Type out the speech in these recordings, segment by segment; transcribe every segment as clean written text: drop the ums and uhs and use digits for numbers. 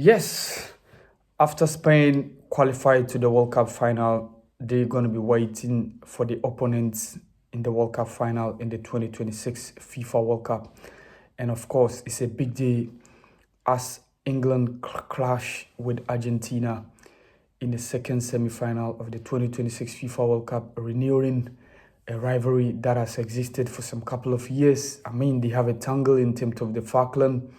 Yes, after Spain qualified to the World Cup final, they're going to be waiting for the opponents in the World Cup final in the 2026 FIFA World Cup. And of course, it's a big day as England clash with Argentina in the second semi-final of the 2026 FIFA World Cup, renewing a rivalry that has existed for some couple of years. I mean, they have a tangle in terms of the Falkland,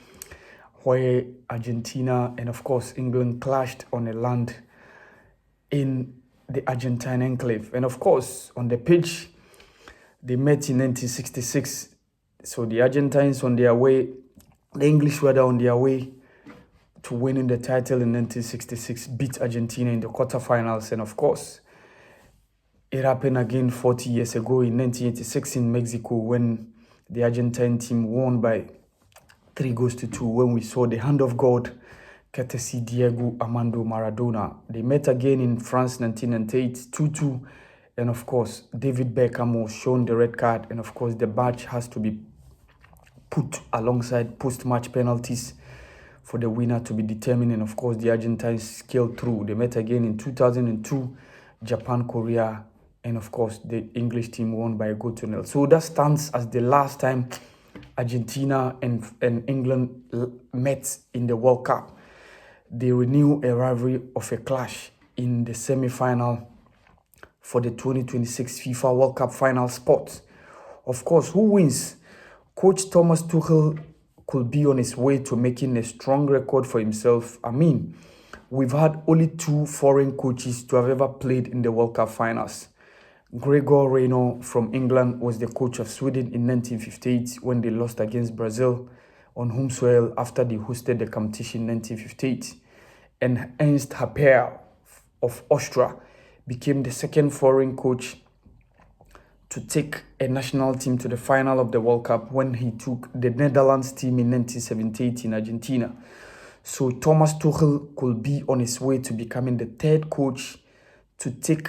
where Argentina and of course England clashed on a land in the Argentine enclave. And of course, on the pitch, they met in 1966. So the Argentines on their way, the English were on their way to winning the title in 1966, beat Argentina in the quarterfinals. And of course, it happened again 40 years ago in 1986 in Mexico when the Argentine team won by 3-2 when we saw the hand of God, courtesy Diego Armando Maradona. They met again in France 1998, 2-2. And of course, David Beckham was shown the red card. And of course, the match has to be put alongside post-match penalties for the winner to be determined. And of course, the Argentines scaled through. They met again in 2002, Japan, Korea. And of course, the English team won by a goal to nil. So that stands as the last time Argentina and England met in the World Cup. They renew a rivalry of a clash in the semi-final for the 2026 FIFA World Cup final spot. Of course, who wins? Coach Thomas Tuchel could be on his way to making a strong record for himself. I mean, we've had only 2 foreign coaches to have ever played in the World Cup finals. Gregor Reino from England was the coach of Sweden in 1958 when they lost against Brazil on home soil after they hosted the competition in 1958. And Ernst Happel of Austria became the second foreign coach to take a national team to the final of the World Cup when he took the Netherlands team in 1978 in Argentina. So Thomas Tuchel could be on his way to becoming the third coach to take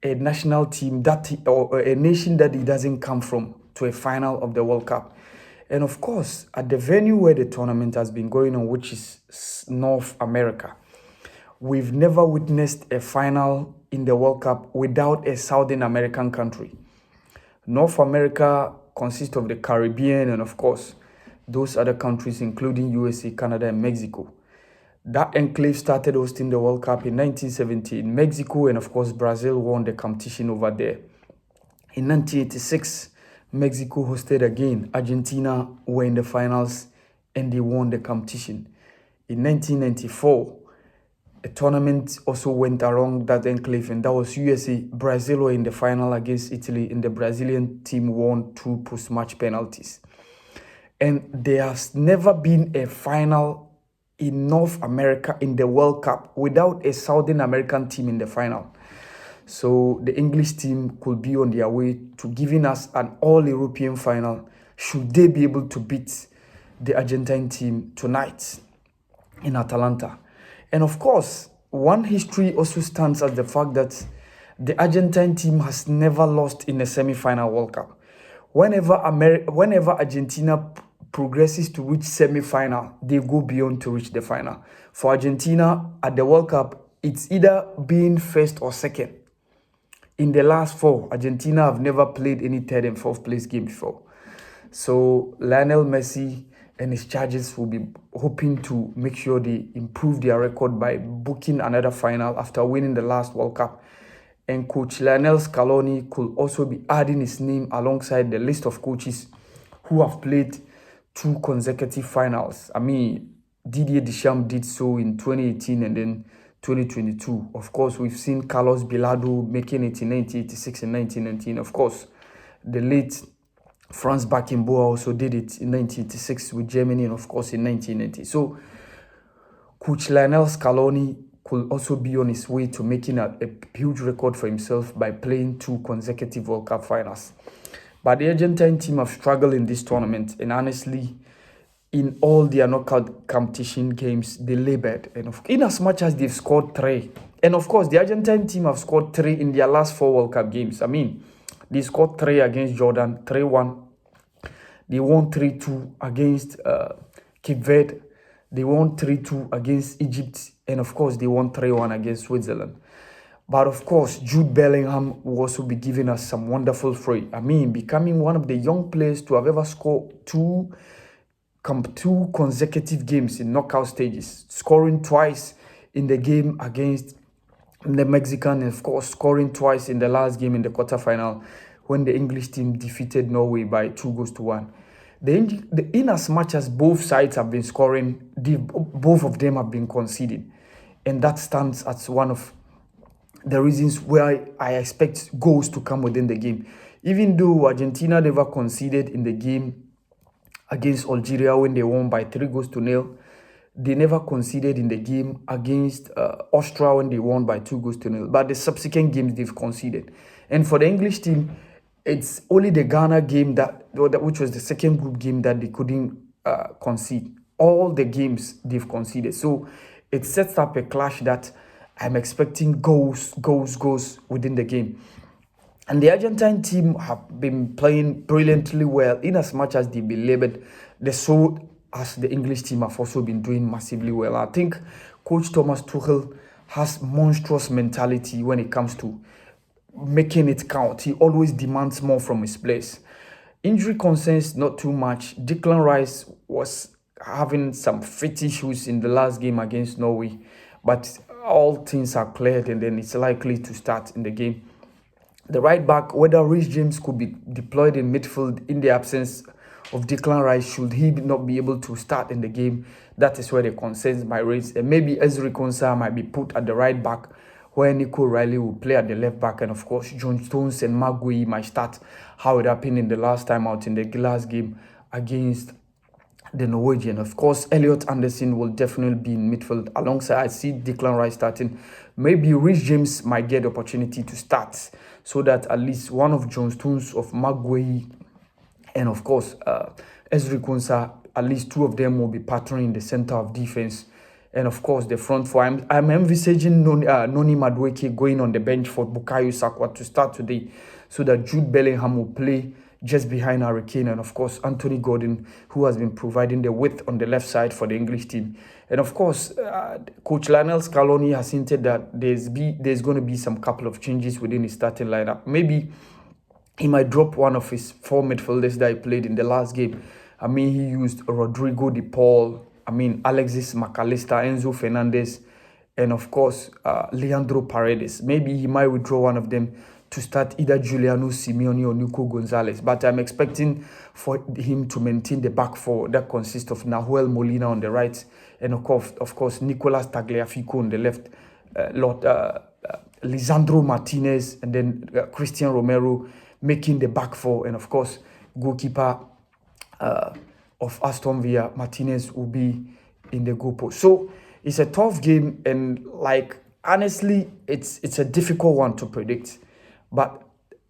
a national team or a nation that he doesn't come from to a final of the World Cup. And of course, at the venue where the tournament has been going on, which is North America, we've never witnessed a final in the World Cup without a Southern American country. North America consists of the Caribbean and of course, those other countries including USA, Canada, and Mexico. That enclave started hosting the World Cup in 1970 in Mexico, and of course, Brazil won the competition over there. In 1986, Mexico hosted again. Argentina were in the finals, and they won the competition. In 1994, a tournament also went around that enclave, and that was USA. Brazil were in the final against Italy, and the Brazilian team won 2 post-match penalties. And there has never been a final in North America in the World Cup without a Southern American team in the final. So the English team could be on their way to giving us an all-European final should they be able to beat the Argentine team tonight in Atalanta. And of course, one history also stands as the fact that the Argentine team has never lost in a semi-final World Cup. Whenever Argentina progresses to reach semi-final, they go beyond to reach the final. For Argentina at the World Cup, it's either being first or second. In the last 4, Argentina have never played any third and fourth place game before. So Lionel Messi and his charges will be hoping to make sure they improve their record by booking another final after winning the last World Cup. And coach Lionel Scaloni could also be adding his name alongside the list of coaches who have played 2 consecutive finals. I mean, Didier Deschamps did so in 2018 and then 2022. Of course, we've seen Carlos Bilardo making it in 1986 and 1919. Of course, the late Franz Beckenbauer also did it in 1986 with Germany and of course in 1990. So, Coach Lionel Scaloni could also be on his way to making a huge record for himself by playing 2 consecutive World Cup finals. But the Argentine team have struggled in this tournament, and honestly, in all their knockout competition games, they labored. And in as much as they've scored 3, and of course, the Argentine team have scored 3 in their last 4 World Cup games. I mean, they scored 3 against Jordan, 3-1. They won 3-2 against Cape Verde. They won 3-2 against Egypt, and of course, they won 3-1 against Switzerland. But of course, Jude Bellingham will also be giving us some wonderful free. I mean, becoming one of the young players to have ever scored two consecutive games in knockout stages, scoring twice in the game against the Mexican, and of course, scoring twice in the last game in the quarterfinal when the English team defeated Norway by 2-1. In as much as both sides have been scoring, both of them have been conceding, and that stands as one of the reasons why I expect goals to come within the game. Even though Argentina never conceded in the game against Algeria when they won by 3-0, they never conceded in the game against Austria when they won by 2-0. But the subsequent games they've conceded. And for the English team, it's only the Ghana game which was the second group game that they couldn't concede. All the games they've conceded. So it sets up a clash that I'm expecting goals within the game. And the Argentine team have been playing brilliantly well, in as much as they belabored the so as the English team have also been doing massively well. I think Coach Thomas Tuchel has monstrous mentality when it comes to making it count. He always demands more from his players. Injury concerns, not too much. Declan Rice was having some fit issues in the last game against Norway, but all things are cleared, and then it's likely to start in the game. The right back, whether Reece James could be deployed in midfield in the absence of Declan Rice, should he not be able to start in the game, that is where the concerns might raise. And maybe Ezri Konsa might be put at the right back, where Nico Riley will play at the left back, and of course John Stones and Maguire might start how it happened in the last time out in the last game against the Norwegian. Of course, Elliot Anderson will definitely be in midfield alongside. I see Declan Rice starting. Maybe Reece James might get the opportunity to start, so that at least one of John Stones, of Maguire, and of course Ezri Konsa, at least two of them will be partnering in the center of defense. And of course, the front four, I'm envisaging Noni Madueke going on the bench for Bukayo Saka to start today, so that Jude Bellingham will play just behind Harry Kane, and of course Anthony Gordon, who has been providing the width on the left side for the English team. And of course, Coach Lionel Scaloni has hinted that there's going to be some couple of changes within his starting lineup. Maybe he might drop one of his four midfielders that he played in the last game. I mean, he used Rodrigo De Paul, Alexis McAllister, Enzo Fernandez, and of course, Leandro Paredes. Maybe he might withdraw one of them to start either Giuliano Simeone or Nico Gonzalez. But I'm expecting for him to maintain the back four that consists of Nahuel Molina on the right, and of course Nicolas Tagliafico on the left, Lisandro Martinez, and then Christian Romero making the back four, and of course goalkeeper of Aston Villa, Martinez, will be in the goal post. So it's a tough game, and honestly, it's a difficult one to predict. But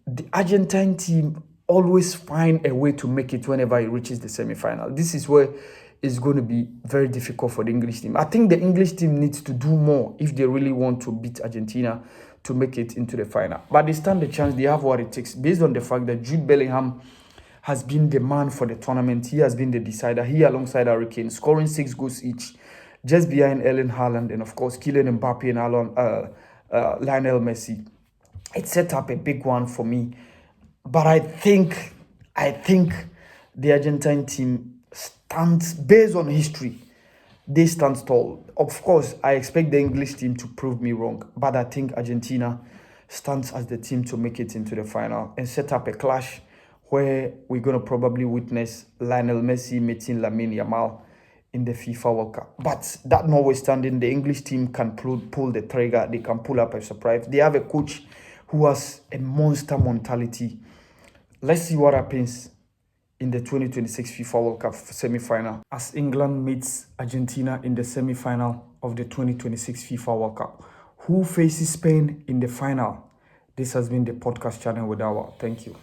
the Argentine team always find a way to make it whenever it reaches the semi-final. This is where it's going to be very difficult for the English team. I think the English team needs to do more if they really want to beat Argentina to make it into the final. But they stand a chance. They have what it takes, based on the fact that Jude Bellingham has been the man for the tournament. He has been the decider. He, alongside Harry Kane, scoring 6 goals each, just behind Erling Haaland, and of course Kylian Mbappe and Lionel Messi. It set up a big one for me. But I think the Argentine team stands, based on history, they stand tall. Of course, I expect the English team to prove me wrong, but I think Argentina stands as the team to make it into the final and set up a clash where we're going to probably witness Lionel Messi meeting Lamine Yamal in the FIFA World Cup. But that notwithstanding, the English team can pull the trigger. They can pull up a surprise. They have a coach who has a monster mentality. Let's see what happens in the 2026 FIFA World Cup semi-final as England meets Argentina in the semi-final of the 2026 FIFA World Cup. Who faces Spain in the final? This has been the podcast channel with Awa. Thank you.